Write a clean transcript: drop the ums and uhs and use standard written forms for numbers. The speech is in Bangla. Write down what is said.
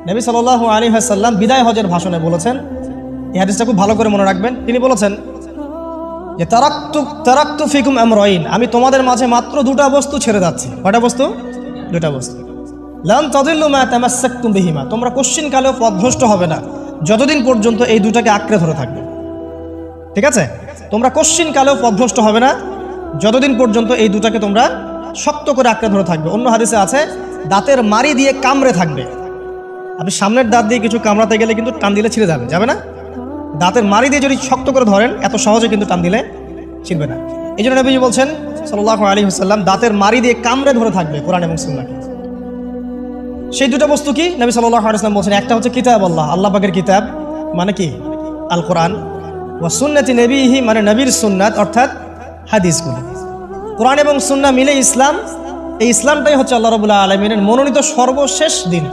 নবী সাল্লাল্লাহু আলাইহি ওয়াসাল্লাম বিদায় হজের ভাষণে বলেছেন, এই হাদিসটা খুব ভালো করে মনে রাখবেন। তিনি বলেছেন যে তারাক্তু ফিকুম আমরাইন, আমি তোমাদের মাঝে মাত্র দুটা বস্তু ছেড়ে যাচ্ছি। কয়টা বস্তু? দুটা বস্তু। লান তাদিল্লু মা তামাসসাকতুম বিহিমা, তোমরা কোশ্চিনকালেও পথভ্রষ্ট হবে না যতদিন পর্যন্ত এই দুটাকে আঁকড়ে ধরে থাকবে। ঠিক আছে, তোমরা কোশ্চিনকালেও পথভ্রষ্ট হবে না যতদিন পর্যন্ত এই দুটাকে তোমরা শক্ত করে আঁকড়ে ধরে থাকবে। অন্য হাদিসে আছে দাঁতের মাড়ি দিয়ে কামড়ে থাকবে। আপনি সামনের দাঁত দিয়ে কিছু কামড়াতে গেলে কিন্তু টান দিলে ছিঁড়ে যাবে না? দাঁতের মাড়ি দিয়ে যদি শক্ত করে ধরেন এত সহজে কিন্তু টান দিলে ছিঁড়বে না। এই জন্য নবীজি বলছেন সাল্লাল্লাহু আলাইহি ওয়াসাল্লাম দাঁতের মাড়ি দিয়ে কামড়ে ধরে থাকবে কোরআন এবং সুন্নাহকে। সেই দুটো বস্তু কি? নবী সাল্লাল্লাহু আলাইহি ওয়াসাল্লাম বলছেন, একটা হচ্ছে কিতাব আল্লাহ, আল্লাহ পাকের কিতাব মানে কি? আল কোরআন। ওয়া সুন্নতি নবীহি মানে নবীর সুন্নাত অর্থাৎ হাদিসগুলো। কোরআন এবং সুন্নাহ মিলে ইসলাম। এই ইসলামটাই হচ্ছে আল্লাহ রাব্বুল আলামিনের মনোনীত সর্বশেষ দিন।